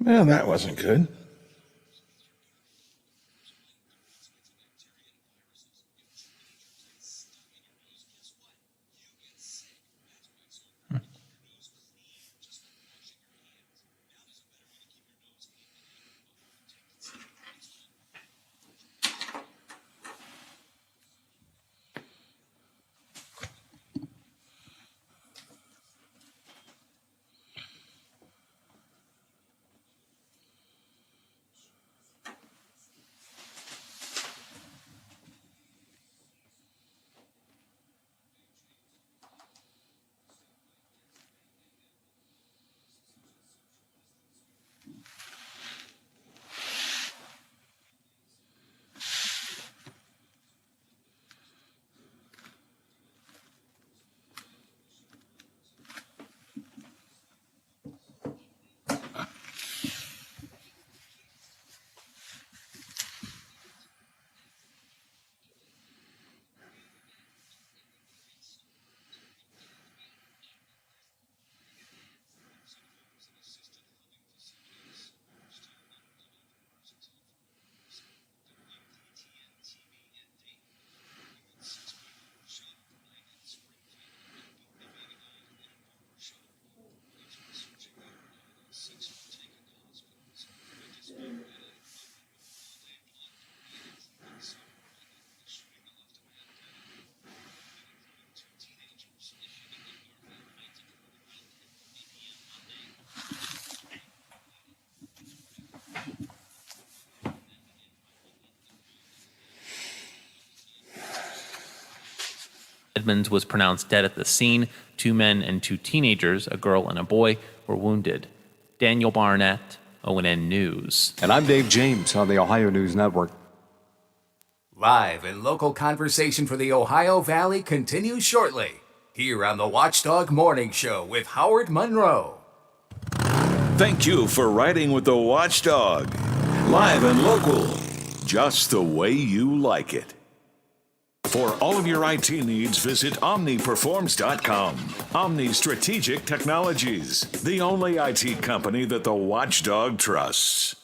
Well, that wasn't good. Edmonds was pronounced dead at the scene. 2 men and 2 teenagers, a girl and a boy, were wounded. Daniel Barnett, ONN News. And I'm Dave James on the Ohio News Network. Live and local conversation for the Ohio Valley continues shortly, here on the Watchdog Morning Show with Howard Monroe. Thank you for riding with the Watchdog. Live and local, just the way you like it. For all of your IT needs, visit OmniPerforms.com. Omni Strategic Technologies, the only IT company that the Watchdog trusts.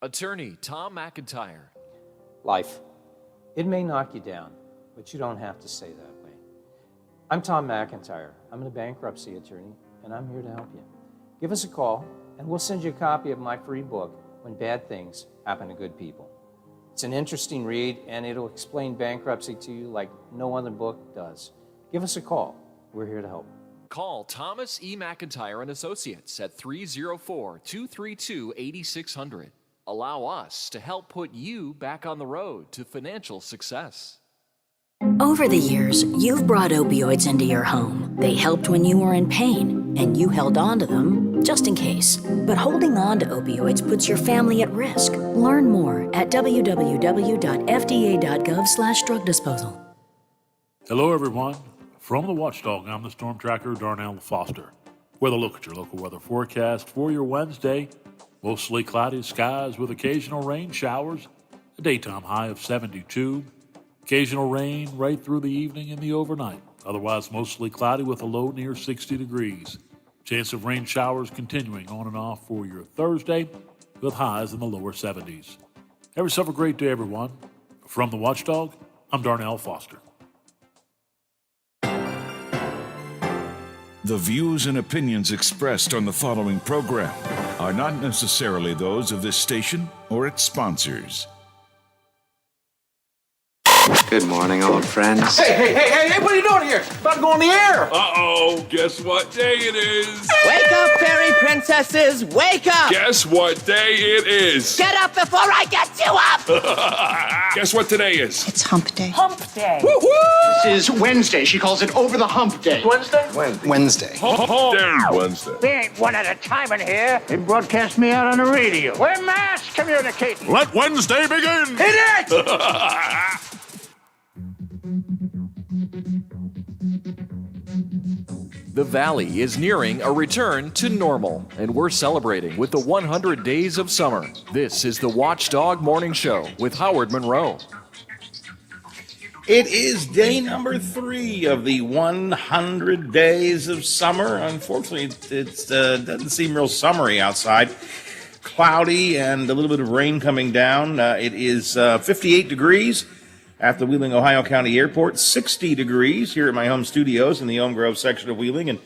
Attorney Tom McIntyre. Life. It may knock you down, but you don't have to say that way. I'm Tom McIntyre. I'm a bankruptcy attorney, and I'm here to help you. Give us a call, and we'll send you a copy of my free book, When Bad Things Happen to Good People. It's an interesting read, and it'll explain bankruptcy to you like no other book does. Give us a call. We're here to help. Call Thomas E. McIntyre and Associates at 304-232-8600. Allow us to help put you back on the road to financial success. Over the years, you've brought opioids into your home. They helped when you were in pain, and you held on to them just in case. But holding on to opioids puts your family at risk. Learn more at www.fda.gov/drug disposal. Hello, everyone. From the Watchdog, I'm the Storm Tracker, Darnell Foster. With a look at your local weather forecast for your Wednesday. Mostly cloudy skies with occasional rain showers. A daytime high of 72. Occasional rain right through the evening and the overnight. Otherwise, mostly cloudy with a low near 60 degrees. Chance of rain showers continuing on and off for your Thursday with highs in the lower 70s. Have yourself a great day, everyone. From the Watchdog, I'm Darnell Foster. The views and opinions expressed on the following program are not necessarily those of this station or its sponsors. Good morning, old friends. Hey, what are you doing here? About to go on the air. Uh-oh, guess what day it is? Wake up, fairy princesses, wake up! Guess what day it is? Get up before I get you up! Guess what today is? It's hump day. Hump day. Woo-hoo! This is Wednesday. She calls it over the hump day. Wednesday? Wednesday. Hump day Wednesday. We ain't one at a time in here. They broadcast me out on the radio. We're mass communicating. Let Wednesday begin! Hit it! The Valley is nearing a return to normal, and we're celebrating with the 100 days of summer. This is the Watchdog Morning Show with Howard Monroe. It is day number 3 of the 100 days of summer. Unfortunately, it doesn't seem real summery outside. cloudy and a little bit of rain coming down. It is 58 degrees at the Wheeling, Ohio County Airport, 60 degrees here at my home studios in the Elm Grove section of Wheeling, and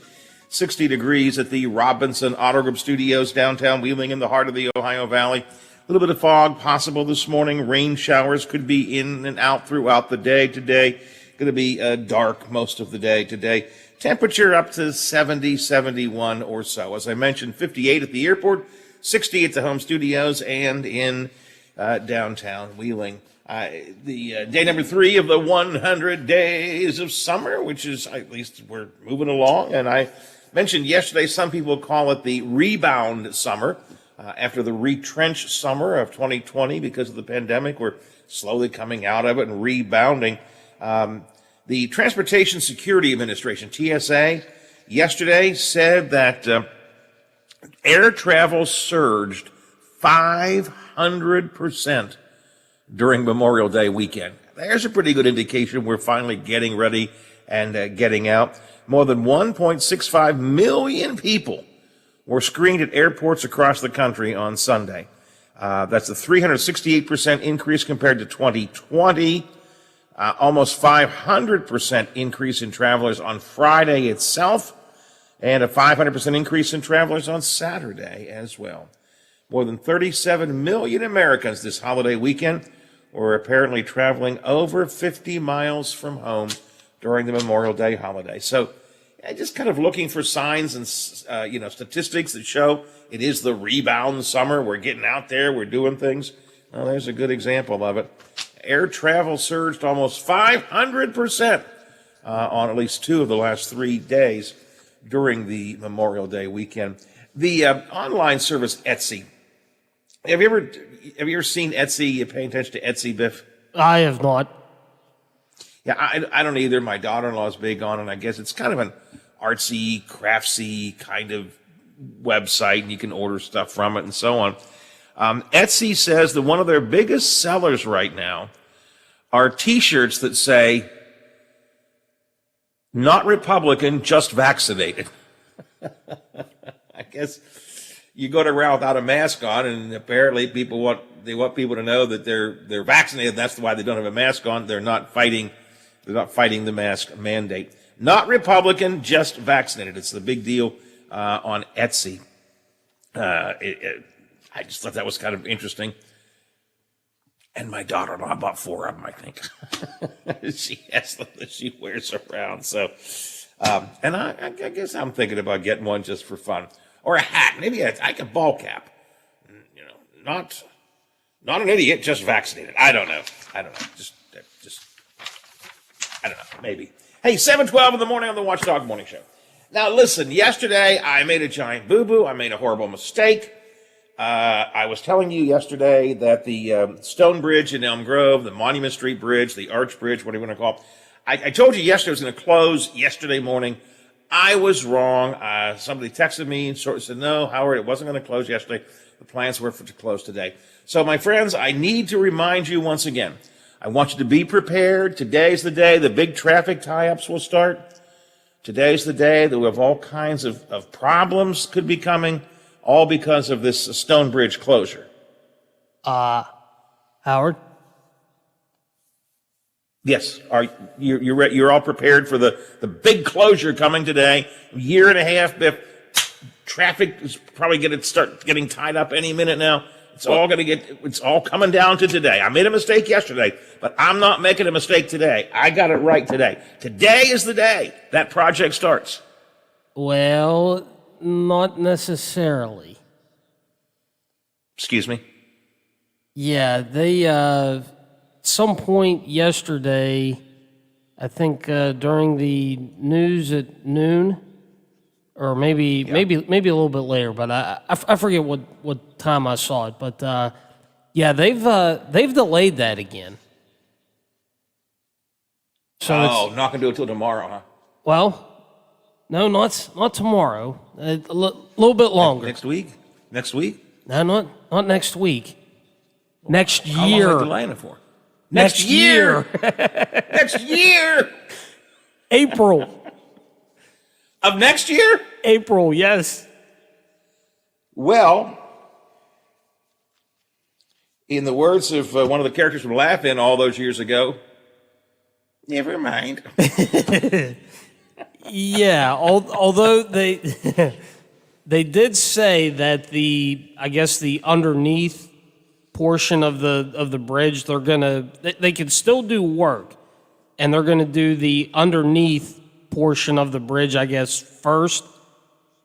60 degrees at the Robinson Auto Group Studios downtown Wheeling in the heart of the Ohio Valley. A little bit of fog possible this morning. Rain showers could be in and out throughout the day today. Going to be dark most of the day today. Temperature up to 70, 71 or so. As I mentioned, 58 at the airport, 60 at the home studios, and in downtown Wheeling. The day number 3 of the 100 days of summer, which is, at least we're moving along. And I mentioned yesterday, some people call it the rebound summer. After the retrenched summer of 2020 because of the pandemic, we're slowly coming out of it and rebounding. The Transportation Security Administration, TSA, yesterday said that air travel surged 500% during Memorial Day weekend. There's a pretty good indication we're finally getting ready and getting out. More than 1.65 million people were screened at airports across the country on Sunday. That's a 368% increase compared to 2020. Almost 500% increase in travelers on Friday itself, and a 500% increase in travelers on Saturday as well. More than 37 million Americans this holiday weekend were apparently traveling over 50 miles from home during the Memorial Day holiday. So, just kind of looking for signs and, statistics that show it is the rebound summer. We're getting out there. We're doing things. Well, there's a good example of it. Air travel surged almost 500% on at least 2 of the last 3 days during the Memorial Day weekend. The online service Etsy. Have you ever seen Etsy? You paying attention to Etsy, Biff? I have not. Yeah, I don't either. My daughter-in-law is big on it. I guess it's kind of an artsy, craftsy kind of website, and you can order stuff from it and so on. Etsy says that one of their biggest sellers right now are T-shirts that say, "Not Republican, just vaccinated." I guess you go around without a mask on, and apparently people want people to know that they're vaccinated. That's why they don't have a mask on. They're not fighting the mask mandate. Not Republican, just vaccinated. It's the big deal on Etsy. I just thought that was kind of interesting. And my daughter-in-law bought 4 of them, I think. She has them that she wears around. So, and I guess I'm thinking about getting one just for fun. Or a hat. Maybe like a ball cap. Not an idiot, just vaccinated. I don't know. Just I don't know. Maybe. Hey, 7:12 in the morning on the Watchdog Morning Show. Now, listen, yesterday I made a giant boo-boo. I made a horrible mistake. I was telling you yesterday that the Stone Bridge in Elm Grove, the Monument Street Bridge, the Arch Bridge, what do you want to call it? I told you yesterday it was going to close yesterday morning. I was wrong. Somebody texted me and sort of said, "No, Howard, it wasn't going to close yesterday. The plans were for it to close today." So, my friends, I need to remind you once again. I want you to be prepared. Today's the day the big traffic tie-ups will start. Today's the day that we have all kinds of problems could be coming, all because of this Stone Bridge closure. Howard? Yes. You're all prepared for the big closure coming today? Year and a half. Traffic is probably going to start getting tied up any minute now. It's all coming down to today. I made a mistake yesterday, but I'm not making a mistake today. I got it right today. Today is the day that project starts. Well, not necessarily. Excuse me? Yeah, they, some point yesterday, I think during the news at noon, or maybe a little bit later, but I forget what time I saw it. But they've delayed that again. So not gonna do it till tomorrow, huh? Well, no, not tomorrow. A little bit longer. Next week? Next week? No, not next week. Next year. How long are they delaying it for? Next year. Next year. April. Of next year? April, yes. Well, In the words of one of the characters from Laugh-In all those years ago, never mind. Yeah, although they they did say that I guess the underneath portion of the bridge, they can still do work, and they're gonna do the underneath portion of the bridge, I guess, first,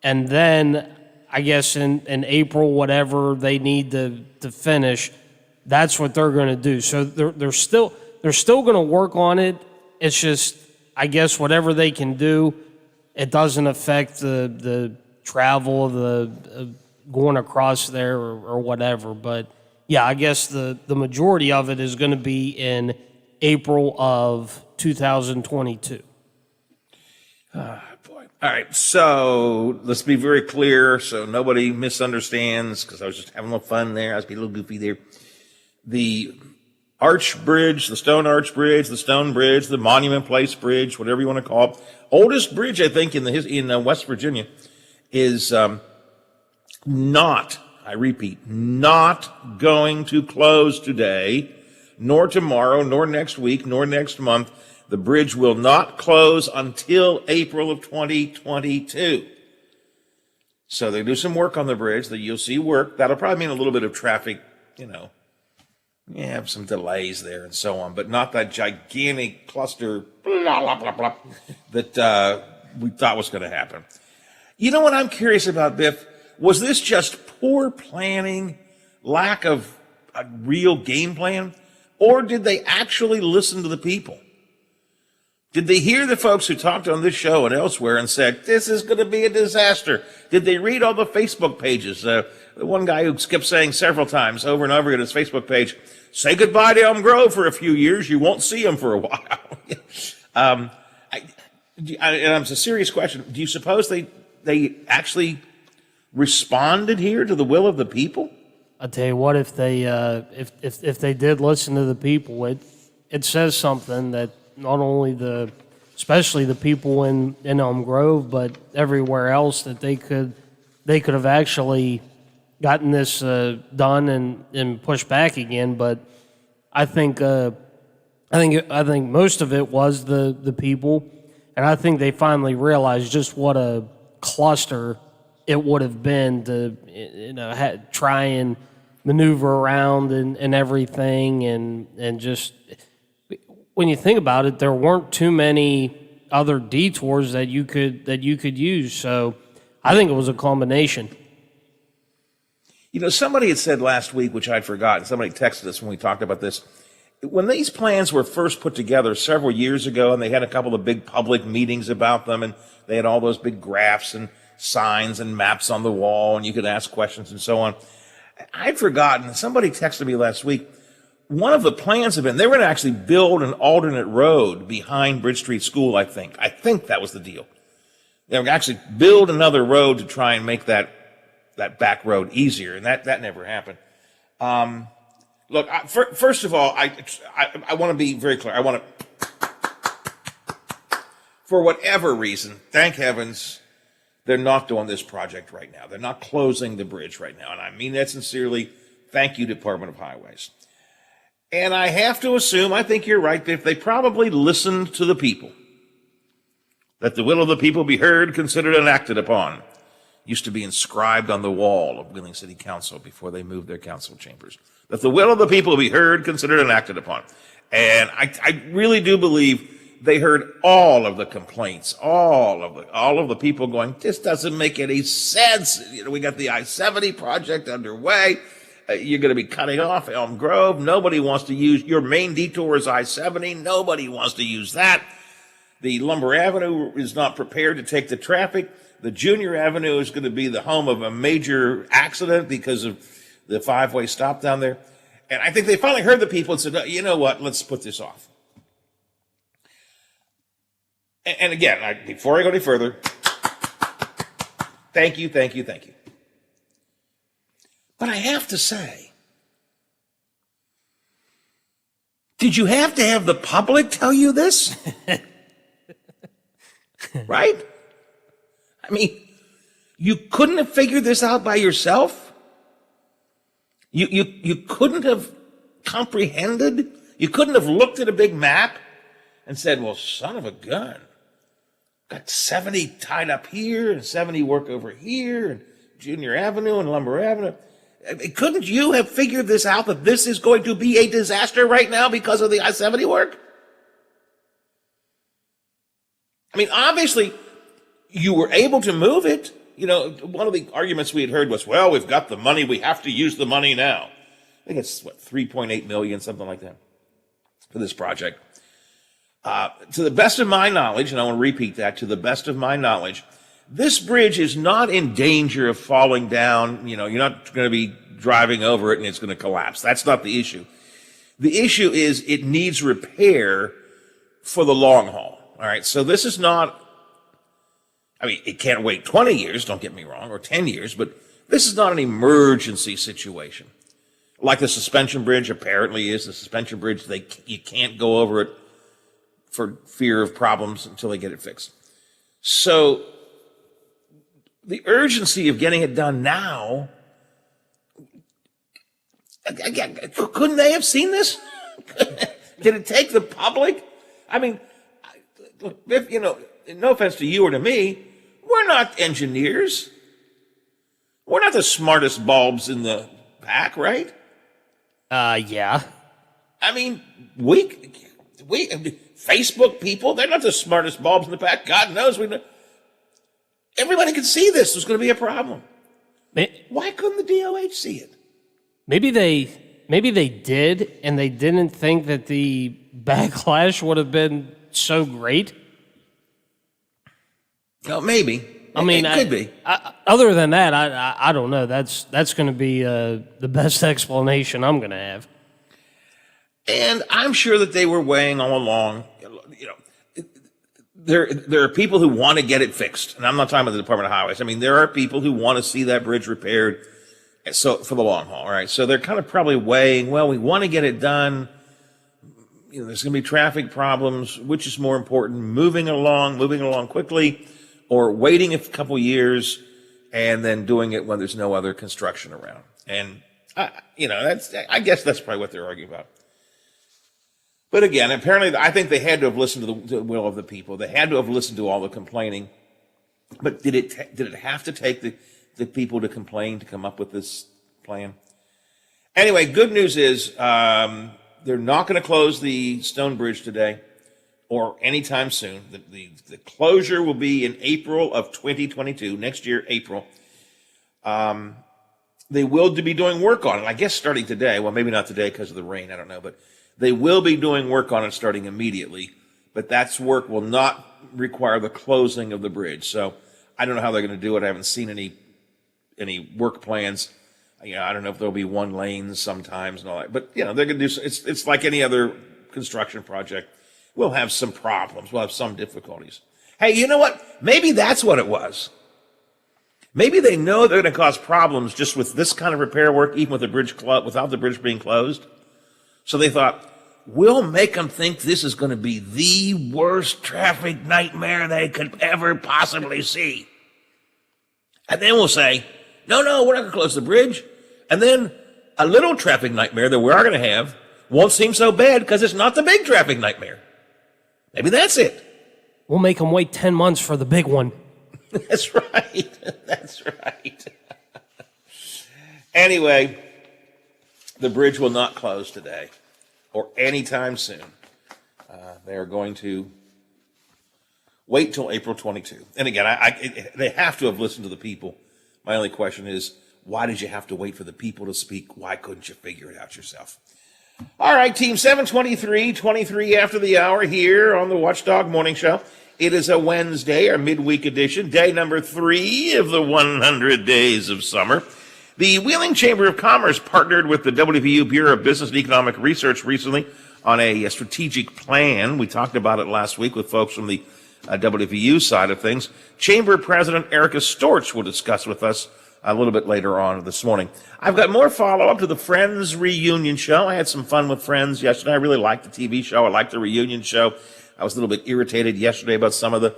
and then I guess in April, whatever they need to finish, that's what they're gonna do. So they're still gonna work on it. It's just, I guess, whatever they can do, it doesn't affect the travel of the going across there or whatever. But yeah, I guess the majority of it is going to be in April of 2022. Ah, boy. All right, so let's be very clear so nobody misunderstands, because I was just having a little fun there. I was being a little goofy there. The Arch Bridge, the Stone Arch Bridge, the Stone Bridge, the Monument Place Bridge, whatever you want to call it, oldest bridge, I think, in West Virginia, is not, I repeat, not going to close today, nor tomorrow, nor next week, nor next month. The bridge will not close until April of 2022. So they do some work on the bridge. That you'll see work. That'll probably mean a little bit of traffic, you have some delays there and so on, but not that gigantic cluster blah, blah, blah, blah, that we thought was going to happen. You know what I'm curious about, Biff? Was this just poor planning, lack of a real game plan, or did they actually listen to the people? Did they hear the folks who talked on this show and elsewhere and said, this is going to be a disaster? Did they read all the Facebook pages? The one guy who kept saying several times over and over on his Facebook page, say goodbye to Elm Grove for a few years. You won't see him for a while. And it's a serious question. Do you suppose they actually responded here to the will of the people? I'll tell you what, if they did listen to the people, it says something that not only especially the people in Elm Grove, but everywhere else, that they could have actually gotten this done and pushed back again. But I think most of it was the people, and I think they finally realized just what a cluster it would have been to try and maneuver around and everything, and just when you think about it, there weren't too many other detours that you could use. So I think it was a combination. Somebody had said last week, which I'd forgotten, somebody texted us when we talked about this. When these plans were first put together several years ago, and they had a couple of big public meetings about them, and they had all those big graphs and signs and maps on the wall, and you could ask questions and so on. I'd forgotten. Somebody texted me last week. One of the plans had been they were going to actually build an alternate road behind Bridge Street School, I think. I think that was the deal. They were going to actually build another road to try and make that back road easier, and that never happened. Look, first of all, I want to be very clear. I want to, for whatever reason, thank heavens, they're not doing this project right now. They're not closing the bridge right now, and I mean that sincerely. Thank you, Department of Highways. And I have to assume, I think you're right, that they probably listened to the people. That the will of the people be heard, considered, and acted upon. Used to be inscribed on the wall of Wheeling City Council before they moved their council chambers. That the will of the people be heard, considered, and acted upon. And I really do believe they heard all of the complaints, all of the people going, this doesn't make any sense. We got the I-70 project underway. You're going to be cutting off Elm Grove. Nobody wants to use your main detour is I-70. Nobody wants to use that. The Lumber Avenue is not prepared to take the traffic. The Junior Avenue is going to be the home of a major accident because of the five-way stop down there. And I think they finally heard the people and said, you know what, let's put this off. And again, before I go any further, thank you. But I have to say, did you have to have the public tell you this? Right? I mean, you couldn't have figured this out by yourself? You couldn't have comprehended? You couldn't have looked at a big map and said, well, son of a gun, got 70 tied up here and 70 work over here and Junior Avenue and Lumber Avenue. Couldn't you have figured this out, that this is going to be a disaster right now because of the I-70 work? I mean, obviously, you were able to move it. You know, one of the arguments we had heard was, well, we've got the money, we have to use the money now. I think it's, what, $3.8 million, something like that, for this project. To the best of my knowledge, and I want to repeat that, to the best of my knowledge, this bridge is not in danger of falling down. You know, you're not going to be driving over it and it's going to collapse. That's not the issue. The issue is it needs repair for the long haul. All right, so this is not, I mean, it can't wait 20 years, don't get me wrong, or 10 years, but this is not an emergency situation. Like the suspension bridge apparently is. The suspension bridge, you can't go over it for fear of problems until they get it fixed. So the urgency of getting it done now, couldn't they have seen this? Did it take the public? I mean, if, you know, no offense to you or to me, we're not engineers. We're not the smartest bulbs in the pack, right? Yeah. I mean, we Facebook people, they're not the smartest bulbs in the pack. God knows everybody can see this. There's going to be a problem. Why couldn't the DOH see it? Maybe they did, and they didn't think that the backlash would have been so great. Well, maybe. I mean, it could be. Other than that, I don't know. That's going to be the best explanation I'm going to have. And I'm sure that they were weighing all along. You know, there are people who want to get it fixed, and I'm not talking about the Department of Highways. I mean, there are people who want to see that bridge repaired. So for the long haul, all right. So they're kind of probably weighing. Well, we want to get it done. You know, there's going to be traffic problems. Which is more important? Moving along quickly, or waiting a couple years and then doing it when there's no other construction around. And you know, I guess that's probably what they're arguing about. But again, apparently, I think they had to have listened to the will of the people. They had to have listened to all the complaining. But did it have to take the people to complain to come up with this plan? Anyway, good news is they're not going to close the Stone Bridge today or anytime soon. The closure will be in April of 2022, next year, April. They will be doing work on it, I guess starting today. Well, maybe not today because of the rain, I don't know. But they will be doing work on it starting immediately. But that work will not require the closing of the bridge. So I don't know how they're going to do it. I haven't seen any work plans. You know, I don't know if there'll be one lane sometimes and all that. But, you know, they're going to do, it's like any other construction project. We'll have some problems. We'll have some difficulties. Hey, you know what? Maybe that's what it was. Maybe they know they're going to cause problems just with this kind of repair work, even with the bridge without the bridge being closed. So they thought, we'll make them think this is going to be the worst traffic nightmare they could ever possibly see. And then we'll say, no, we're not going to close the bridge. And then a little traffic nightmare that we are going to have won't seem so bad because it's not the big traffic nightmare. Maybe that's it. We'll make them wait 10 months for the big one. That's right. That's right. Anyway, the bridge will not close today or anytime soon. They are going to wait till April 22. And again, they have to have listened to the people. My only question is, why did you have to wait for the people to speak? Why couldn't you figure it out yourself? All right, Team 723, 23 after the hour here on the Watchdog Morning Show. It is a Wednesday, our midweek edition, day number 3 of the 100 days of summer. The Wheeling Chamber of Commerce partnered with the WVU Bureau of Business and Economic Research recently on a strategic plan. We talked about it last week with folks from the WVU side of things. Chamber President Erica Storch will discuss with us a little bit later on this morning. I've got more follow-up to the Friends reunion show. I had some fun with Friends yesterday. I really liked the TV show. I liked the reunion show. I was a little bit irritated yesterday about some of the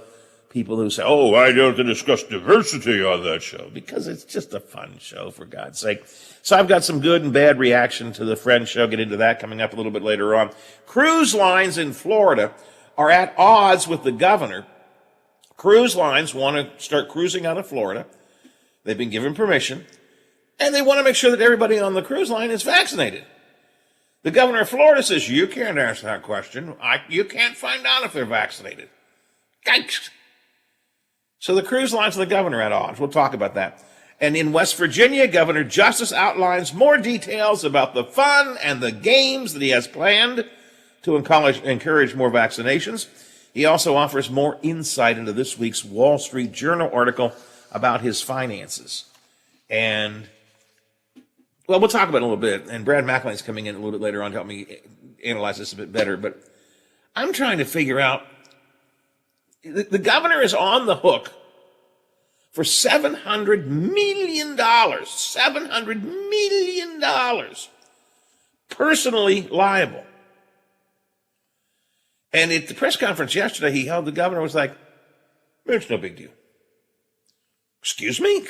people who say, oh, I don't have to discuss diversity on that show, because it's just a fun show, for God's sake. So I've got some good and bad reaction to the Friends show. Get into that coming up a little bit later on. Cruise lines in Florida are at odds with the governor. Cruise lines want to start cruising out of Florida. They've been given permission, and they want to make sure that everybody on the cruise line is vaccinated. The governor of Florida says, you can't ask that question. You can't find out if they're vaccinated. Yikes. So the cruise lines and the governor are at odds. We'll talk about that. And in West Virginia, Governor Justice outlines more details about the fun and the games that he has planned to encourage more vaccinations. He also offers more insight into this week's Wall Street Journal article about his finances. And, well, we'll talk about it a little bit. And Brad McElhinn's coming in a little bit later on to help me analyze this a bit better. But I'm trying to figure out, the governor is on the hook for $700 million, $700 million, personally liable. And at the press conference yesterday he held, the governor was like, it's no big deal. Excuse me?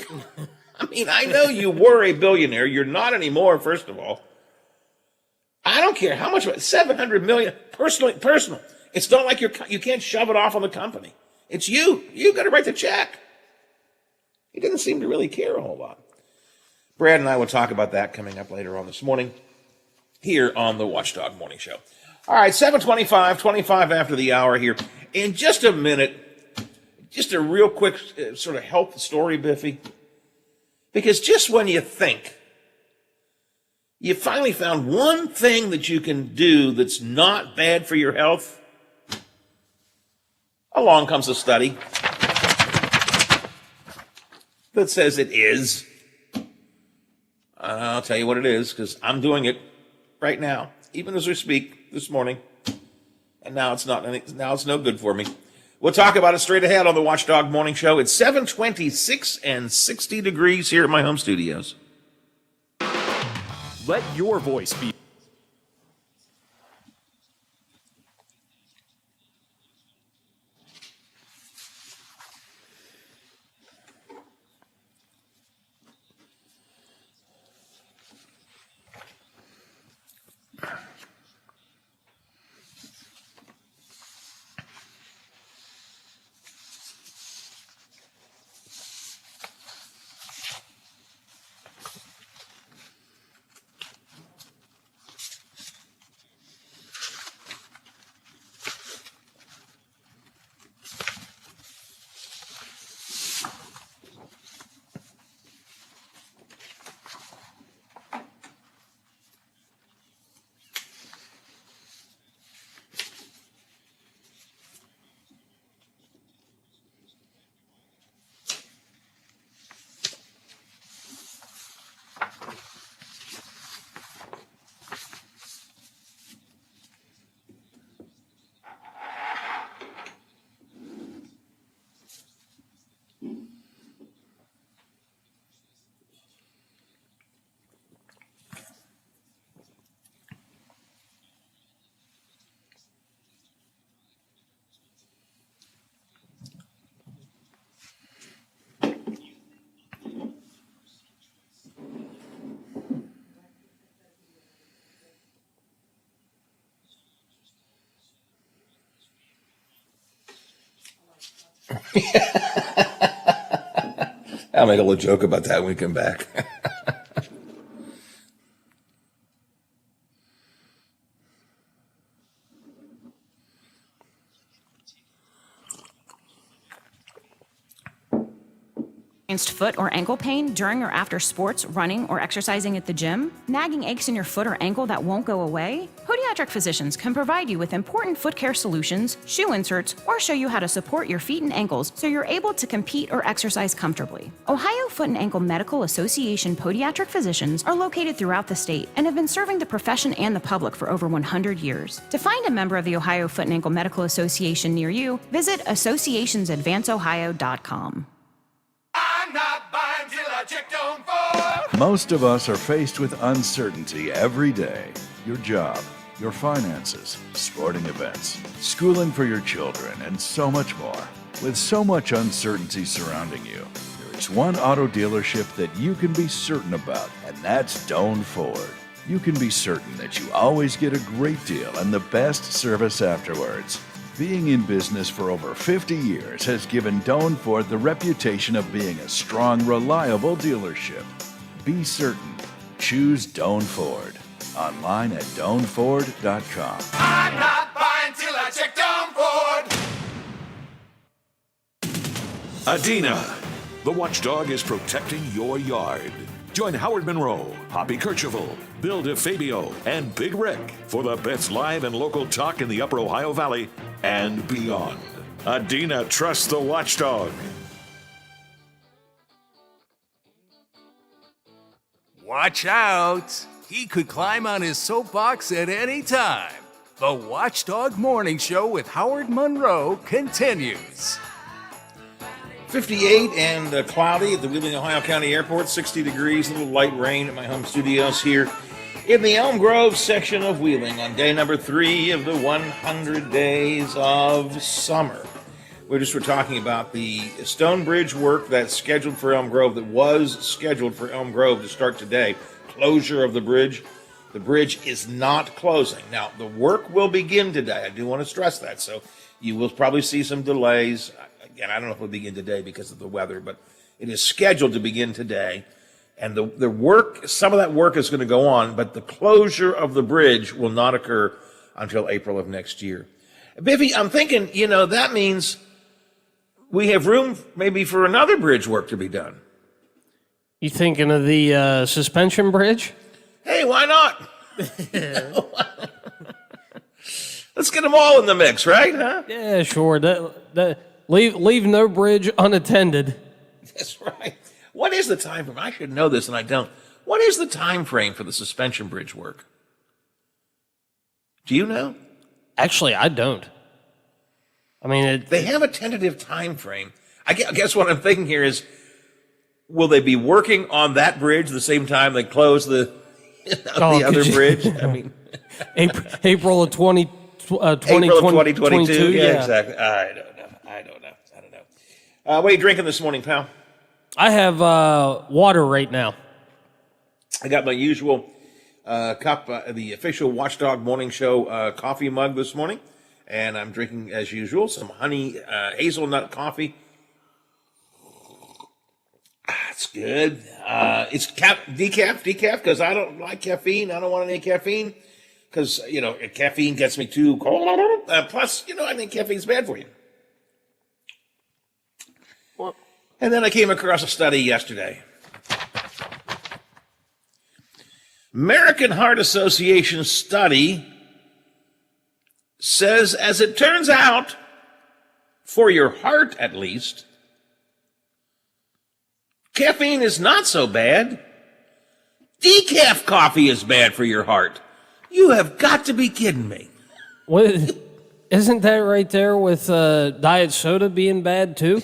I mean, I know you were a billionaire. You're not anymore, first of all. I don't care how much, $700 million, personal. It's not like you can't shove it off on the company. It's you. You got to write the check. He didn't seem to really care a whole lot. Brad and I will talk about that coming up later on this morning here on the Watchdog Morning Show. All right, 7:25, 25 after the hour here. In just a minute, just a real quick sort of health story, Biffy. Because just when you think you finally found one thing that you can do that's not bad for your health, along comes a study that says it is. I'll tell you what it is, because I'm doing it right now, even as we speak this morning. And now it's no good for me. We'll talk about it straight ahead on the Watchdog Morning Show. It's 7:26 and 60 degrees here at my home studios. Let your voice be. I'll make a little joke about that when we come back. Foot or ankle pain during or after sports, running, or exercising at the gym? Nagging aches in your foot or ankle that won't go away? Podiatric physicians can provide you with important foot care solutions, shoe inserts, or show you how to support your feet and ankles so you're able to compete or exercise comfortably. Ohio Foot and Ankle Medical Association podiatric physicians are located throughout the state and have been serving the profession and the public for over 100 years. To find a member of the Ohio Foot and Ankle Medical Association near you, visit associationsadvanceohio.com. Most of us are faced with uncertainty every day. Your job, your finances, sporting events, schooling for your children, and so much more. With so much uncertainty surrounding you, there is one auto dealership that you can be certain about, and that's Doan Ford. You can be certain that you always get a great deal and the best service afterwards. Being in business for over 50 years has given Doan Ford the reputation of being a strong, reliable dealership. Be certain. Choose Doan Ford. Online at DoanFord.com. I'm not buying till I check Doan Ford. Adina, the watchdog is protecting your yard. Join Howard Monroe, Hoppy Kercheval, Bill DeFabio, and Big Rick for the best live and local talk in the Upper Ohio Valley and beyond. Adina trusts the watchdog. Watch out. He could climb on his soapbox at any time. The Watchdog Morning Show with Howard Monroe continues. 58 and cloudy at the Wheeling, Ohio County Airport. 60 degrees, a little light rain at my home studios here in the Elm Grove section of Wheeling on day number 3 of the 100 days of summer. We're talking about the Stone Bridge work that's scheduled for Elm Grove, that was scheduled for Elm Grove to start today. Closure of the bridge. The bridge is not closing. Now, the work will begin today. I do want to stress that. So you will probably see some delays. Again, I don't know if it'll begin today because of the weather, but it is scheduled to begin today. And the work, some of that work is going to go on, but the closure of the bridge will not occur until April of next year. Biffy, I'm thinking, that means we have room maybe for another bridge work to be done. You thinking of the suspension bridge? Hey, why not? Let's get them all in the mix, right? Huh? Yeah, sure. Leave no bridge unattended. That's right. What is the time frame? I should know this, and I don't. What is the time frame for the suspension bridge work? Do you know? Actually, I don't. I mean, they have a tentative time frame. I guess what I'm thinking here is, will they be working on that bridge the same time they close the other bridge? I mean, April of 2022. April of 2022. Yeah, exactly. I don't know. What are you drinking this morning, pal? I have water right now. I got my usual cup, the official Watchdog Morning Show coffee mug this morning, and I'm drinking, as usual, some honey hazelnut coffee. It's good. It's decaf, because I don't like caffeine. I don't want any caffeine, because, caffeine gets me too cold. Plus, I think caffeine's bad for you. What? And then I came across a study yesterday. American Heart Association study says, as it turns out, for your heart at least, caffeine is not so bad. Decaf coffee is bad for your heart. You have got to be kidding me. What, isn't that right there with diet soda being bad too?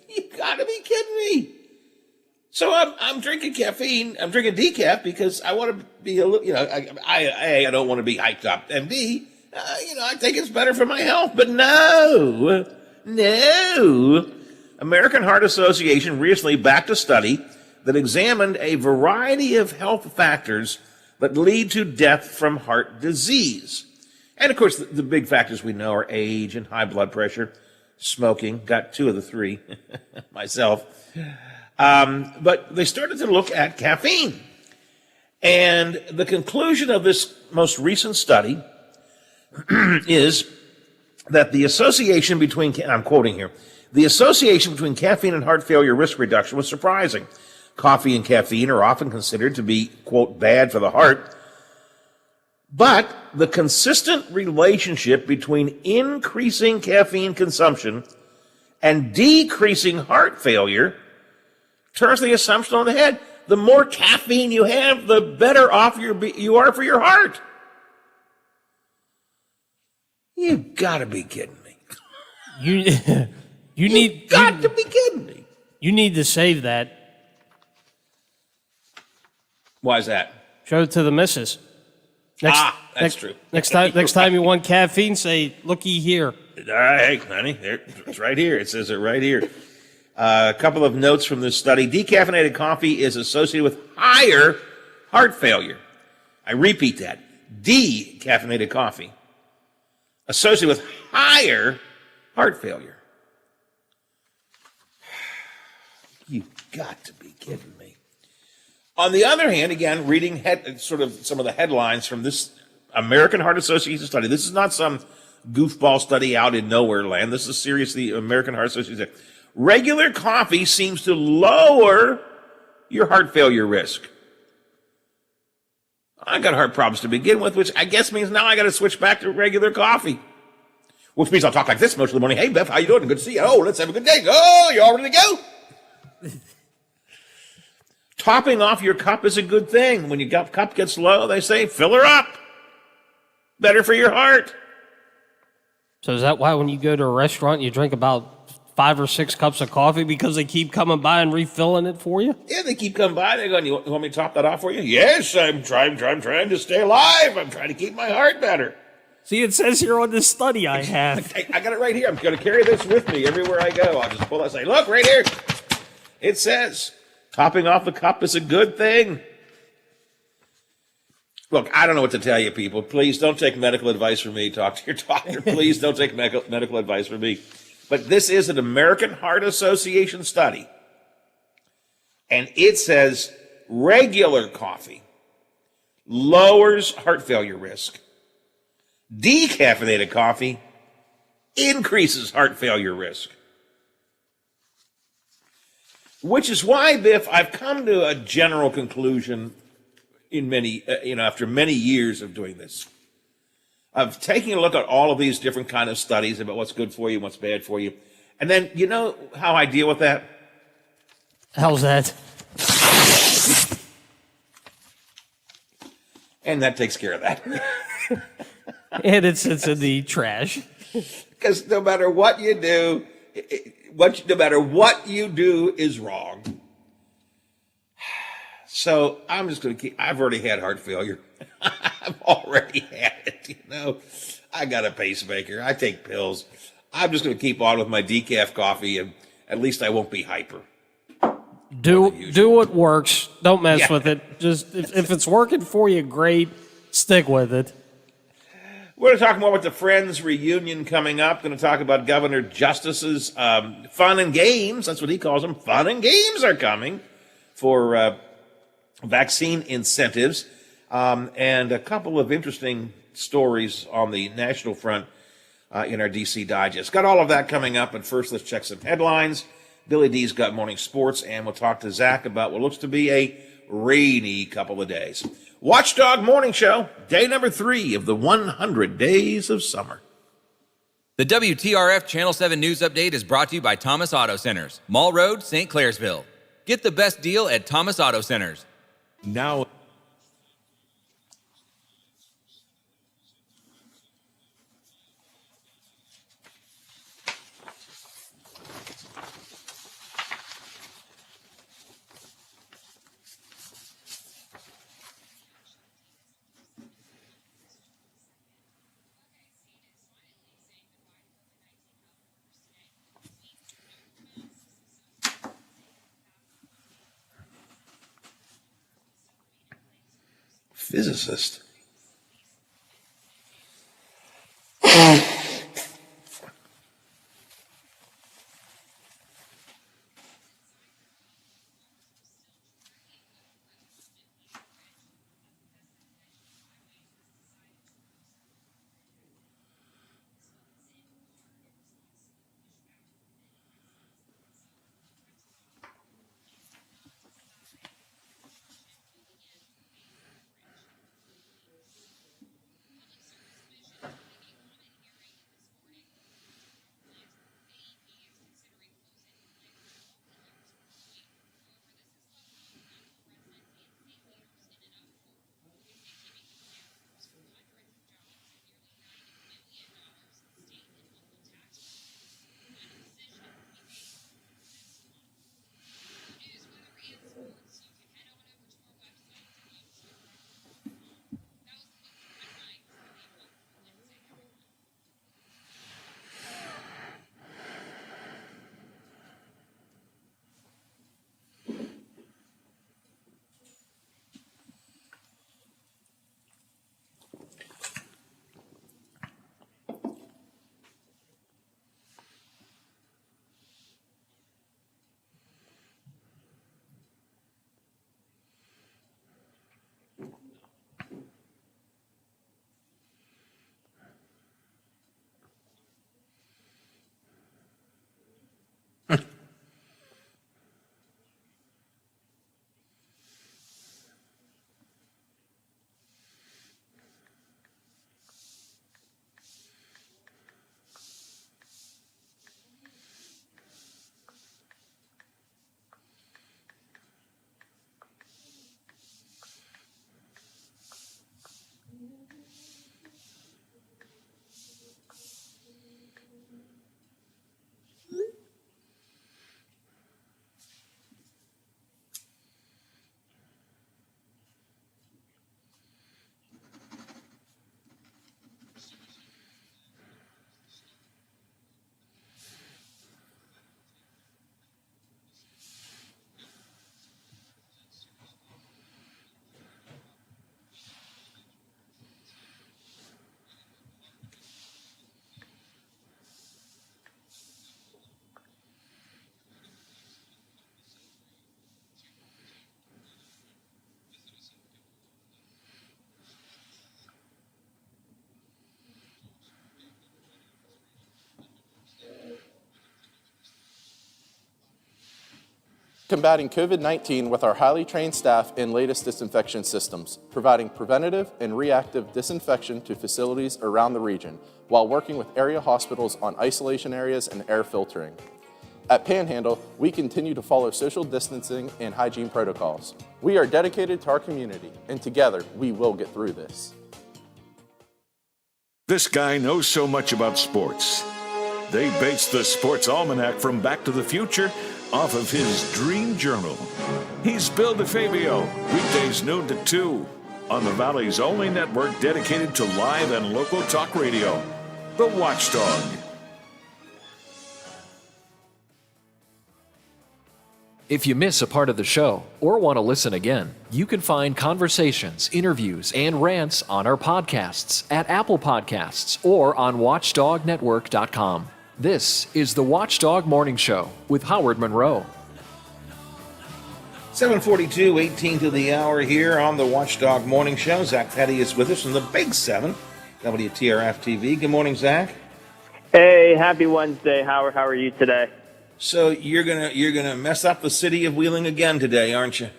You got to be kidding me. So I'm drinking caffeine. I'm drinking decaf because I want to be a little, I don't want to be hyped up. And B, I think it's better for my health. But no. American Heart Association recently backed a study that examined a variety of health factors that lead to death from heart disease. And of course, the big factors we know are age and high blood pressure, smoking, got 2 of the 3 myself. But they started to look at caffeine. And the conclusion of this most recent study is that the association between, I'm quoting here, the association between caffeine and heart failure risk reduction was surprising. Coffee and caffeine are often considered to be, quote, bad for the heart. But the consistent relationship between increasing caffeine consumption and decreasing heart failure turns the assumption on the head. The more caffeine you have, the better off you are for your heart. You've got to be kidding me. You've got to be kidding me. You need to save that. Why is that? Show it to the missus. That's true. Next time you want caffeine, say, looky here. All right, honey, it's right here. It says it right here. A couple of notes from this study. Decaffeinated coffee is associated with higher heart failure. I repeat that. Decaffeinated coffee associated with higher heart failure. You've got to be kidding me. On the other hand, again, reading sort of some of the headlines from this American Heart Association study. This is not some goofball study out in nowhere land. This is seriously American Heart Association. Regular coffee seems to lower your heart failure risk. I got heart problems to begin with, which I guess means now I got to switch back to regular coffee. Which means I'll talk like this most of the morning. Hey, Beth, how you doing? Good to see you. Oh, let's have a good day. Oh, you all ready to go? Topping off your cup is a good thing. When your cup gets low, they say, fill her up. Better for your heart. So is that why when you go to a restaurant, you drink about 5 or 6 cups of coffee because they keep coming by and refilling it for you? Yeah, they keep coming by. They're going, you want me to top that off for you? Yes, I'm trying to stay alive. I'm trying to keep my heart better. See, it says here on this study I have. I got it right here. I'm going to carry this with me everywhere I go. I'll just pull it and say, look, right here. It says, topping off the cup is a good thing. Look, I don't know what to tell you, people. Please don't take medical advice from me. Talk to your doctor. Please don't take medical advice from me. But this is an American Heart Association study. And it says regular coffee lowers heart failure risk. Decaffeinated coffee increases heart failure risk. Which is why, Biff, I've come to a general conclusion in many, after many years of doing this, of taking a look at all of these different kind of studies about what's good for you, what's bad for you. And then, you know how I deal with that? How's that? And that takes care of that. And it's in the trash. Because no matter what you do, no matter what you do is wrong. So I'm just going to I've already had heart failure. I've already had it, I got a pacemaker. I take pills. I'm just going to keep on with my decaf coffee, and at least I won't be hyper. Do what works. Don't mess with it. Just if it's working for you, great. Stick with it. We're going to talk more about the Friends reunion coming up. Going to talk about Governor Justice's fun and games. That's what he calls them. Fun and games are coming for vaccine incentives. And a couple of interesting stories on the national front in our DC Digest. Got all of that coming up, but first let's check some headlines. Billy D's got morning sports, and we'll talk to Zach about what looks to be a rainy couple of days. Watchdog Morning Show, day number 3 of the 100 days of summer. The WTRF Channel 7 News Update is brought to you by Thomas Auto Centers, Mall Road, St. Clairsville. Get the best deal at Thomas Auto Centers. Now, Physicist. combating COVID-19 with our highly trained staff and latest disinfection systems, providing preventative and reactive disinfection to facilities around the region, while working with area hospitals on isolation areas and air filtering. At Panhandle, we continue to follow social distancing and hygiene protocols. We are dedicated to our community, and together we will get through this. This guy knows so much about sports. They based the Sports Almanac from Back to the Future off of his dream journal. He's Bill DeFabio, weekdays noon to 2 on the Valley's only network dedicated to live and local talk radio, The Watchdog. If you miss a part of the show or want to listen again, you can find conversations, interviews, and rants on our podcasts at Apple Podcasts or on WatchdogNetwork.com. This is the Watchdog Morning Show with Howard Monroe. 7:42, 18 to the hour here on the Watchdog Morning Show. Zach Petty is with us from the Big 7, WTRF TV. Good morning, Zach. Hey, happy Wednesday, Howard. How are you today? So you're gonna mess up the city of Wheeling again today, aren't you?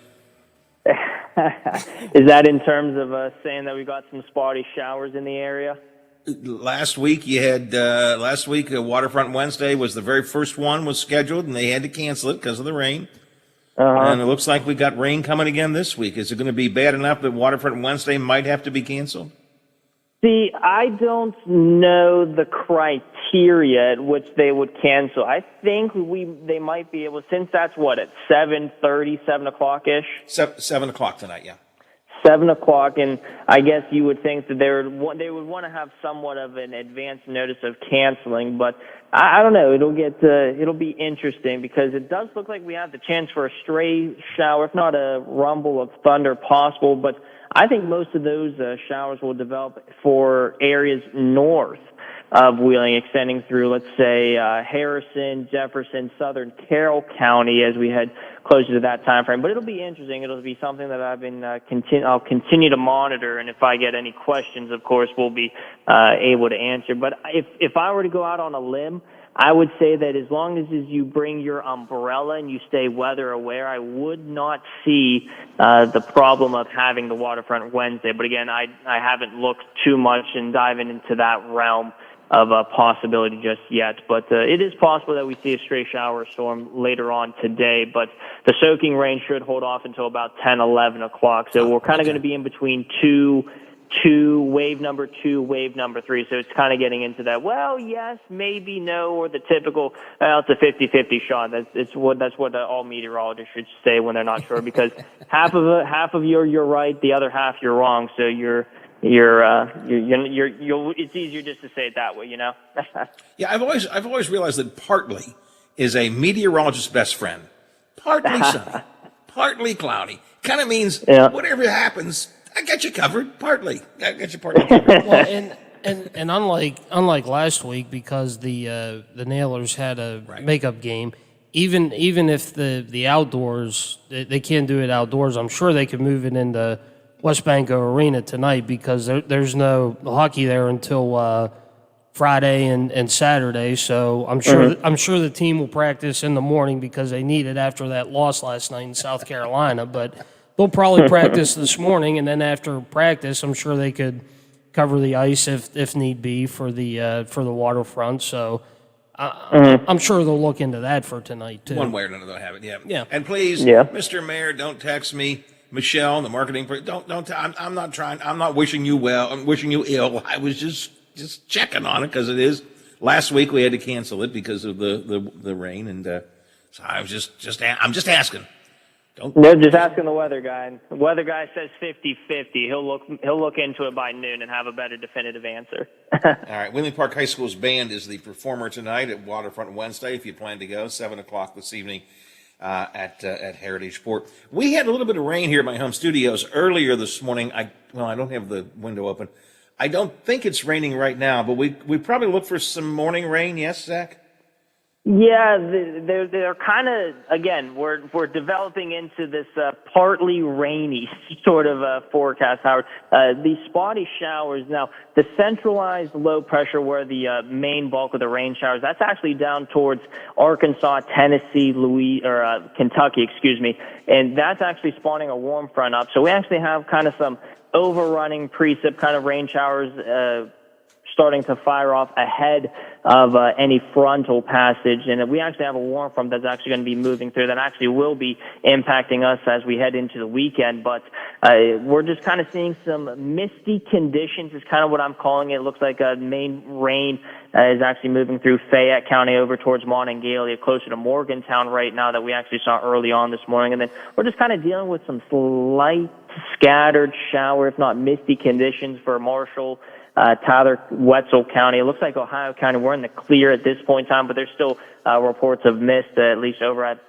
Is that in terms of saying that we got some spotty showers in the area? Last week you had Waterfront Wednesday was the very first one was scheduled, and they had to cancel it because of the rain. And it looks like we got rain coming again this week. Is it going to be bad enough that Waterfront Wednesday might have to be canceled? See, I don't know the criteria at which they would cancel. I think they might be able, since that's what, at 7:30, 7 o'clock-ish? 7 o'clock tonight, yeah. 7 o'clock, and I guess you would think that they would want to have somewhat of an advance notice of canceling, but I don't know. It'll be interesting because it does look like we have the chance for a stray shower, if not a rumble of thunder possible, but I think most of those showers will develop for areas north of Wheeling, extending through, let's say, Harrison, Jefferson, Southern Carroll County as we head closer to that time frame. But it'll be interesting. It'll be something that I'll continue to monitor, and if I get any questions, of course, we'll be able to answer. But if I were to go out on a limb, I would say that as long as you bring your umbrella and you stay weather aware, I would not see the problem of having the Waterfront Wednesday. But again, I haven't looked too much and diving into that realm of a possibility just yet. But it is possible that we see a stray shower storm later on today. But the soaking rain should hold off until about 10, 11 o'clock. So we're kind of going to be in between wave number 2, wave number 3. So it's kind of getting into that, well, yes, maybe no, or the typical, it's a 50-50 shot. That's what all meteorologists should say when they're not sure, because half of you're right, the other half you're wrong. So it's easier just to say it that way, you know? Yeah, I've always realized that partly is a meteorologist's best friend. Partly sunny, partly cloudy. Kind of means whatever happens, I got you covered. Partly, I got you partly covered. Well, and unlike last week, because the Nailers had a makeup game, even if the outdoors they can't do it outdoors, I'm sure they could move it into West Banco Arena tonight, because there's no hockey there until Friday and Saturday. So I'm sure the team will practice in the morning because they need it after that loss last night in South Carolina. But they'll probably practice this morning, and then after practice, I'm sure they could cover the ice if need be for the waterfront. So I'm sure they'll look into that for tonight too. One way or another, they'll have it. Yeah. Yeah. And please, Mr. Mayor, don't text me. Michelle, the marketing person, I'm not trying. I'm not wishing you well. I'm wishing you ill. I was just checking on it because it is. Last week we had to cancel it because of the rain, and so I was I'm just asking. No, just asking the weather guy. And the weather guy says 50-50. He'll look into it by noon and have a better definitive answer. All right. Wheeling Park High School's band is the performer tonight at Waterfront Wednesday. If you plan to go, 7 o'clock this evening at Heritage Port. We had a little bit of rain here at my home studios earlier this morning. I don't have the window open. I don't think it's raining right now, but we probably look for some morning rain. Yes, Zach? Yeah, they're kind of, again, we're developing into this partly rainy sort of forecast, Howard. These spotty showers, now the centralized low pressure where the main bulk of the rain showers, that's actually down towards Arkansas, Tennessee, Kentucky, and that's actually spawning a warm front up. So we actually have kind of some overrunning precip kind of rain showers starting to fire off ahead of any frontal passage. And we actually have a warm front that's actually going to be moving through that actually will be impacting us as we head into the weekend. But we're just kind of seeing some misty conditions is kind of what I'm calling it. It looks like main rain is actually moving through Fayette County over towards Monongalia, closer to Morgantown right now that we actually saw early on this morning. And then we're just kind of dealing with some slight scattered shower, if not misty conditions for Marshall, Tyler, Wetzel County. It looks like Ohio County, we're in the clear at this point in time, but there's still reports of mist, at least over at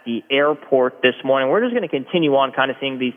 the airport this morning. We're just going to continue on kind of seeing these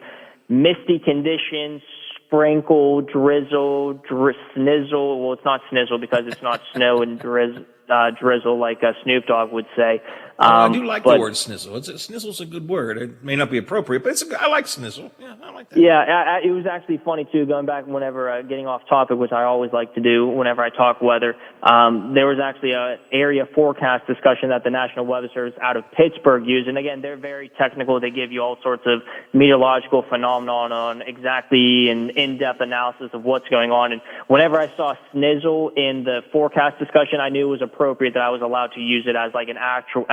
misty conditions, sprinkle, drizzle, snizzle. Well, it's not snizzle because it's not snow and drizzle like Snoop Dogg would say. I do like the word snizzle. Snizzle's a good word. It may not be appropriate, but I like snizzle. Yeah, I like that. Yeah, it was actually funny, too, going back whenever getting off topic, which I always like to do whenever I talk weather. There was actually an area forecast discussion that the National Weather Service out of Pittsburgh used. And, again, they're very technical. They give you all sorts of meteorological phenomenon on exactly an in-depth analysis of what's going on. And whenever I saw snizzle in the forecast discussion, I knew it was appropriate that I was allowed to use it as like an actual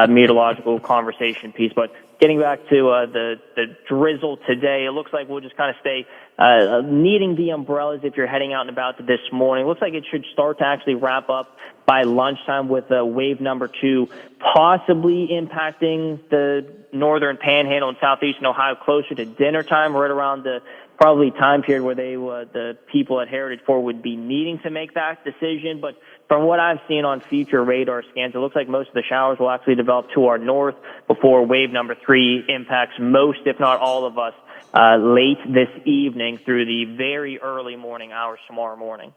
meteorological conversation piece. But getting back to the drizzle today, it looks like we'll just kind of stay needing the umbrellas if you're heading out and about this morning. It looks like it should start to actually wrap up by lunchtime with wave number 2 possibly impacting the northern panhandle and southeastern Ohio closer to dinner time, right around the probably time period where the people at Heritage 4 would be needing to make that decision. But from what I've seen on future radar scans, it looks like most of the showers will actually develop to our north before wave number 3 impacts most, if not all of us, late this evening through the very early morning hours tomorrow morning.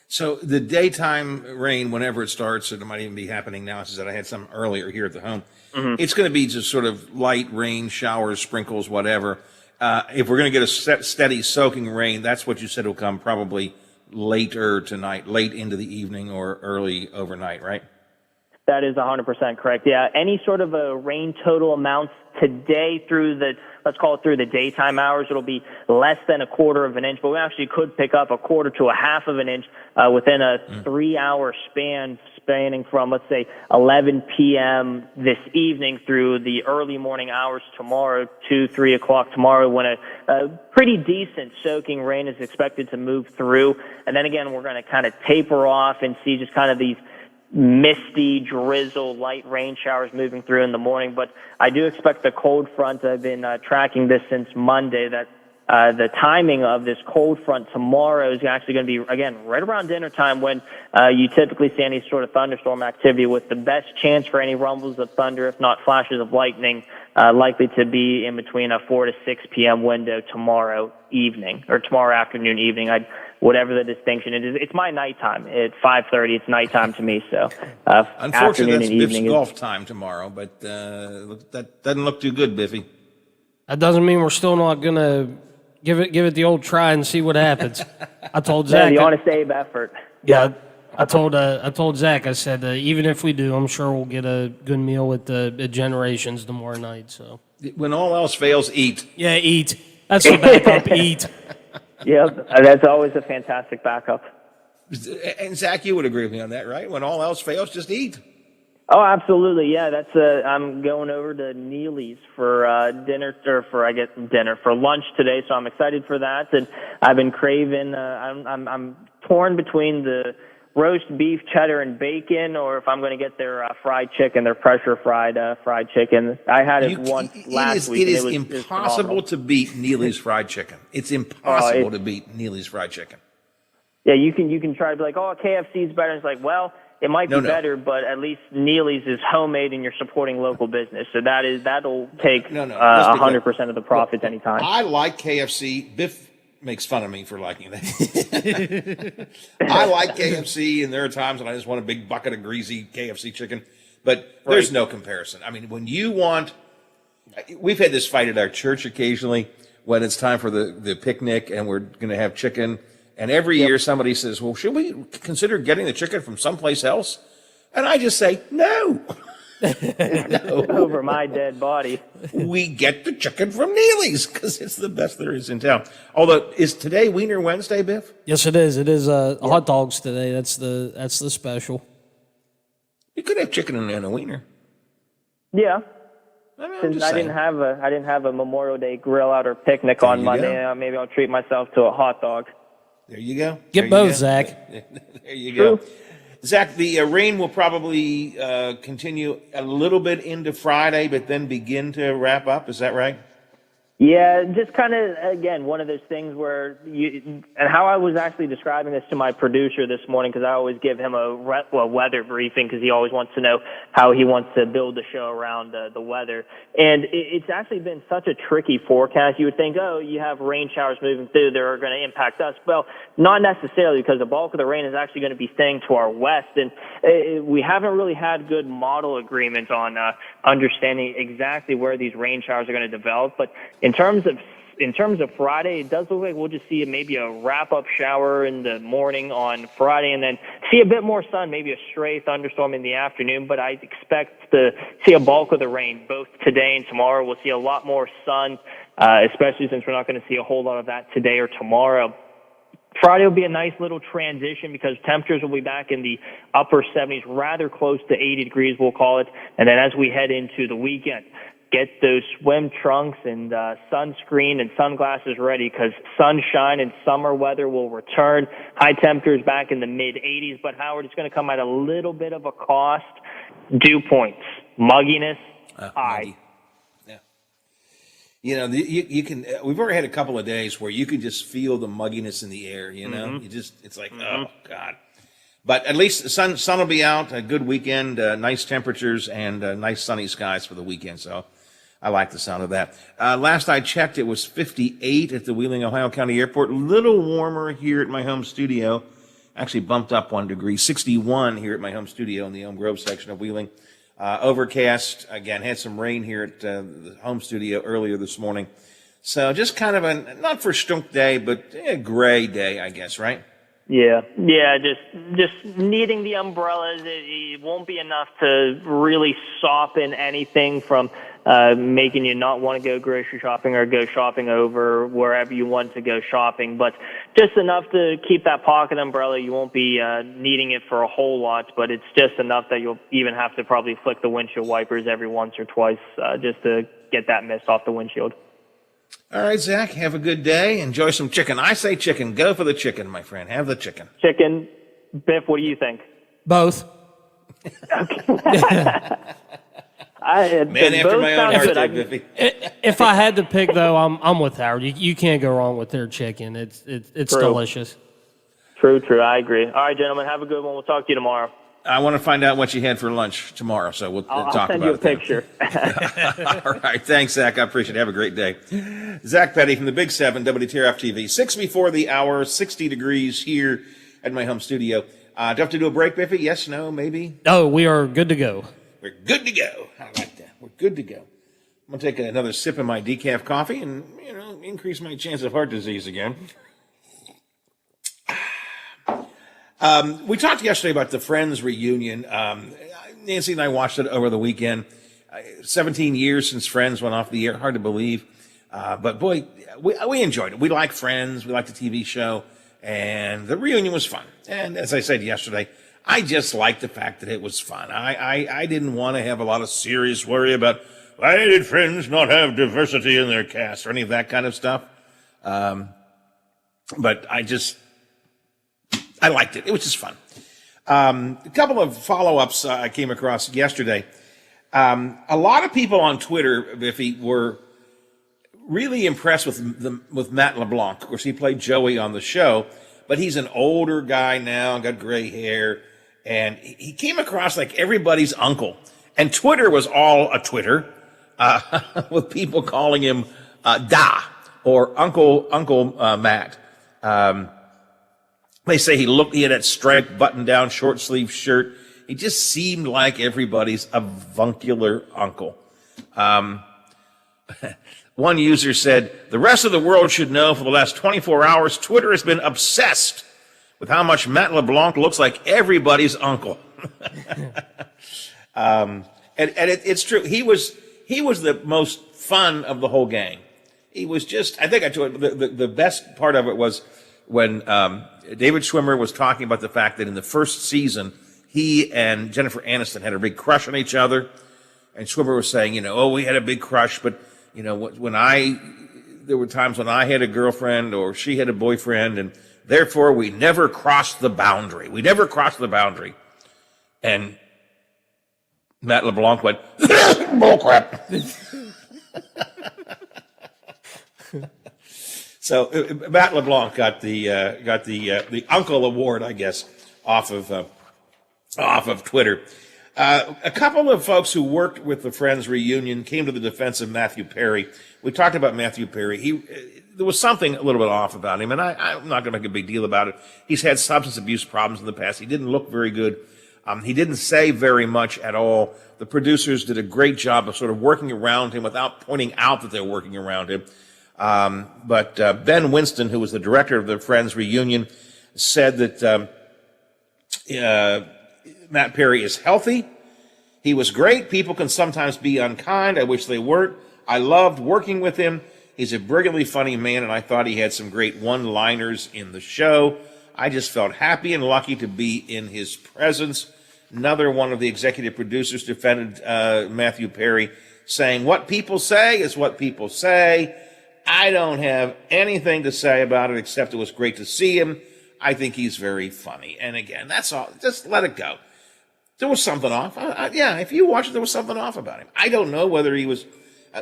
So the daytime rain, whenever it starts, and it might even be happening now, since I had some earlier here at the home, it's going to be just sort of light rain, showers, sprinkles, whatever. If we're going to get a steady soaking rain, that's what you said will come probably later tonight, late into the evening or early overnight, right? That is 100% correct. Yeah, any sort of a rain total amounts today through let's call it through the daytime hours, it'll be less than a quarter of an inch, but we actually could pick up a quarter to a half of an inch within a 3-hour spanning from, let's say, 11 p.m. this evening through the early morning hours tomorrow, 2, 3 o'clock tomorrow, when a pretty decent soaking rain is expected to move through. And then again, we're going to kind of taper off and see just kind of these misty, drizzle, light rain showers moving through in the morning. But I do expect the cold front. I've been tracking this since Monday, that the timing of this cold front tomorrow is actually going to be, again, right around dinner time when you typically see any sort of thunderstorm activity, with the best chance for any rumbles of thunder, if not flashes of lightning, likely to be in between a 4 to 6 p.m. window tomorrow evening, or tomorrow afternoon, evening. Whatever the distinction is, it's my nighttime. At 5:30, it's nighttime to me. So, unfortunately, that's Biff's golf time tomorrow, but that doesn't look too good, Biffy. That doesn't mean we're still not gonna give it the old try and see what happens. I told Zach. The honest Abe effort. Yeah, I told Zach. I said even if we do, I'm sure we'll get a good meal with the Generations tomorrow night. So when all else fails, eat. Yeah, eat. That's the backup. Eat. Yep, that's always a fantastic backup. And Zach, you would agree with me on that, right? When all else fails, just eat. Oh, absolutely. Yeah, that's. I'm going over to Neely's for dinner, or for lunch today. So I'm excited for that, and I've been craving. I'm torn between the roast beef, cheddar, and bacon, or if I'm going to get their fried chicken, their pressure fried chicken. I had it once last week. It is impossible to beat Neely's fried chicken. It's impossible to beat Neely's fried chicken. Yeah, you can try to be like, oh, KFC's better. It's like, well, it might be better, but at least Neely's is homemade and you're supporting local business. So that'll take 100% of the profits anytime. I like KFC. Biff makes fun of me for liking that. I like KFC, and there are times when I just want a big bucket of greasy KFC chicken, but there's no comparison. I mean, when you want, we've had this fight at our church occasionally when it's time for the picnic and we're going to have chicken, and every year somebody says, well, should we consider getting the chicken from someplace else? And I just say, no. No. Over my dead body. We get the chicken from Neely's because it's the best there is in town. Although, is today Wiener Wednesday, Biff? Yes, it is. It is hot dogs today. That's the special. You could have chicken and a wiener. Yeah. Since I didn't have a Memorial Day grill out or picnic on Monday, maybe I'll treat myself to a hot dog. There you go. Get both, Zach. There you go. Zach, the rain will probably continue a little bit into Friday, but then begin to wrap up. Is that right? Yeah, just kind of, again, one of those things where and how I was actually describing this to my producer this morning, because I always give him a weather briefing because he always wants to know how he wants to build the show around the weather. And it's actually been such a tricky forecast. You would think, oh, you have rain showers moving through, they're going to impact us. Well, not necessarily, because the bulk of the rain is actually going to be staying to our west. And we haven't really had good model agreement on understanding exactly where these rain showers are going to develop. But in terms of Friday, it does look like we'll just see maybe a wrap-up shower in the morning on Friday and then see a bit more sun, maybe a stray thunderstorm in the afternoon. But I expect to see a bulk of the rain both today and tomorrow. We'll see a lot more sun, especially since we're not going to see a whole lot of that today or tomorrow. Friday will be a nice little transition because temperatures will be back in the upper 70s, rather close to 80 degrees, we'll call it. And then as we head into the weekend, get those swim trunks and sunscreen and sunglasses ready because sunshine and summer weather will return. High temperatures back in the mid-80s, but Howard, it's going to come at a little bit of a cost. Dew points, mugginess, high. Yeah. You know, you can. We've already had a couple of days where you can just feel the mugginess in the air. You know, it's like, oh God. But at least the sun will be out. A good weekend, nice temperatures, and nice sunny skies for the weekend. So I like the sound of that. Last I checked, it was 58 at the Wheeling, Ohio County Airport. A little warmer here at my home studio. Actually bumped up 1 degree. 61 here at my home studio in the Elm Grove section of Wheeling. Overcast. Again, had some rain here at the home studio earlier this morning. So just kind of a, not for stunk day, but a gray day, I guess, right? Yeah, just needing the umbrellas. It won't be enough to really soften anything from making you not want to go grocery shopping or go shopping over wherever you want to go shopping, but just enough to keep that pocket umbrella. You won't be needing it for a whole lot, but it's just enough that you'll even have to probably flick the windshield wipers every once or twice just to get that mist off the windshield. All right, Zach, have a good day. Enjoy some chicken. I say chicken. Go for the chicken, my friend. Have the chicken. Chicken. Biff, what do you think? Both. Man after my own heart there, Biffy. If I had to pick, though, I'm with Howard. You can't go wrong with their chicken. It's True. delicious. True. I agree. All right, gentlemen, have a good one. We'll talk to you tomorrow. I want to find out what you had for lunch tomorrow, so we'll talk about it. I'll send you a picture. All right. Thanks, Zach. I appreciate it. Have a great day. Zach Petty from the Big 7, WTRF TV. 6 before the hour, 60 degrees here at my home studio. Do I have to do a break, Biffy? Yes, no, maybe? Oh, we are good to go. We're good to go. I like that. We're good to go. I'm going to take another sip of my decaf coffee and, increase my chance of heart disease again. We talked yesterday about the Friends reunion. Nancy and I watched it over the weekend. 17 years since Friends went off the air. Hard to believe. But boy, we enjoyed it. We like Friends. We like the TV show. And the reunion was fun. And as I said yesterday, I just liked the fact that it was fun. I didn't want to have a lot of serious worry about why did Friends not have diversity in their cast or any of that kind of stuff. But I liked it. It was just fun. A couple of follow-ups I came across yesterday. A lot of people on Twitter, Biffy, were really impressed with Matt LeBlanc. Of course, he played Joey on the show, but he's an older guy now, got gray hair, and he came across like everybody's uncle. And Twitter was all a Twitter, with people calling him Da or Uncle Matt. They say he had that striped button-down short sleeve shirt. He just seemed like everybody's avuncular uncle. One user said, the rest of the world should know for the last 24 hours, Twitter has been obsessed with how much Matt LeBlanc looks like everybody's uncle. It's true. He was the most fun of the whole gang. He was just, I think I told you, the best part of it was when David Schwimmer was talking about the fact that in the first season, he and Jennifer Aniston had a big crush on each other. And Schwimmer was saying, we had a big crush, but, there were times when I had a girlfriend or she had a boyfriend, and therefore we never crossed the boundary. We never crossed the boundary. And Matt LeBlanc went, bullcrap. So Matt LeBlanc got the Uncle Award, I guess, off of Twitter. A couple of folks who worked with the Friends reunion came to the defense of Matthew Perry. We talked about Matthew Perry. There was something a little bit off about him, and I'm not going to make a big deal about it. He's had substance abuse problems in the past. He didn't look very good. He didn't say very much at all. The producers did a great job of sort of working around him without pointing out that they're working around him. But Ben Winston, who was the director of the Friends reunion, said that Matt Perry is healthy. He was great. People can sometimes be unkind. I wish they weren't. I loved working with him. He's a brilliantly funny man, and I thought he had some great one-liners in the show. I just felt happy and lucky to be in his presence. Another one of the executive producers defended Matthew Perry, saying, what people say is what people say. I don't have anything to say about it except it was great to see him. I think he's very funny. And again, that's all. Just let it go. There was something off. If you watch it, there was something off about him. I don't know whether he was...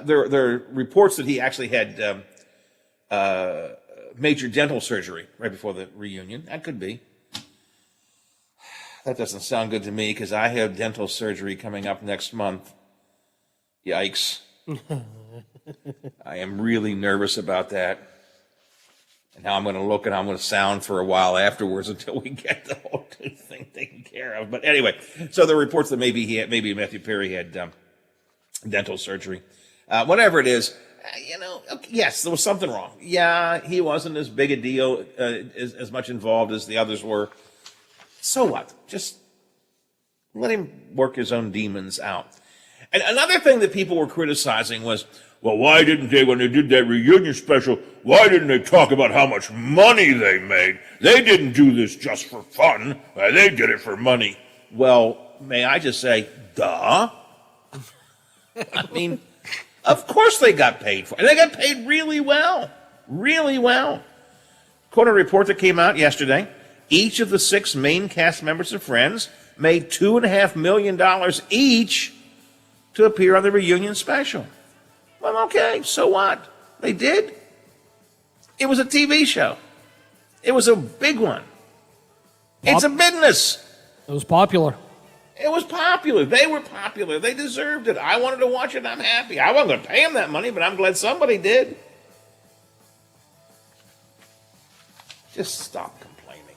There are reports that he actually had major dental surgery right before the reunion. That could be. That doesn't sound good to me because I have dental surgery coming up next month. Yikes. I am really nervous about that. And how I'm going to look and how I'm going to sound for a while afterwards until we get the whole thing taken care of. But anyway, so there are reports that maybe Matthew Perry had dental surgery. Whatever it is, yes, there was something wrong. Yeah, he wasn't as big a deal, as much involved as the others were. So what? Just let him work his own demons out. And another thing that people were criticizing was, well, why didn't they, when they did that reunion special, why didn't they talk about how much money they made? They didn't do this just for fun. They did it for money. Well, may I just say, duh? I mean, of course they got paid for it. And they got paid really well. Really well. According to a report that came out yesterday, each of the 6 main cast members of Friends made $2.5 million each to appear on the reunion special. Well, okay, so what? They did. It was a TV show. It was a big one. It's a business. It was popular. It was popular. They were popular. They deserved it. I wanted to watch it, and I'm happy. I wasn't going to pay them that money, but I'm glad somebody did. Just stop complaining.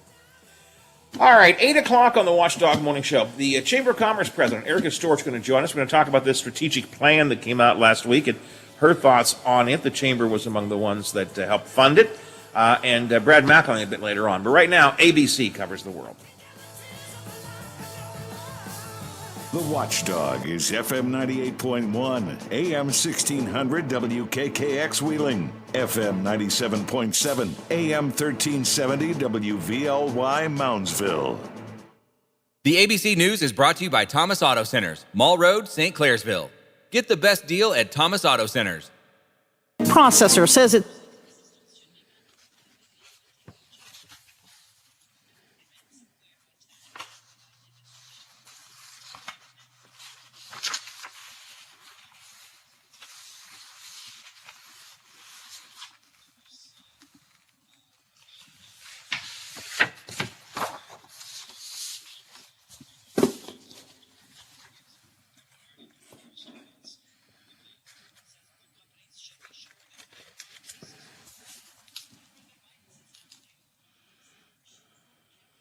All right, 8 o'clock on the Watchdog Morning Show. The Chamber of Commerce president, Erica Storch, is going to join us. We're going to talk about this strategic plan that came out last week and her thoughts on it. The Chamber was among the ones that helped fund it. And Brad McElhenney a bit later on. But right now, ABC covers the world. The Watchdog is FM 98.1, AM 1600 WKKX Wheeling, FM 97.7, AM 1370 WVLY Moundsville. The ABC News is brought to you by Thomas Auto Centers, Mall Road, St. Clairsville. Get the best deal at Thomas Auto Centers. Processor says it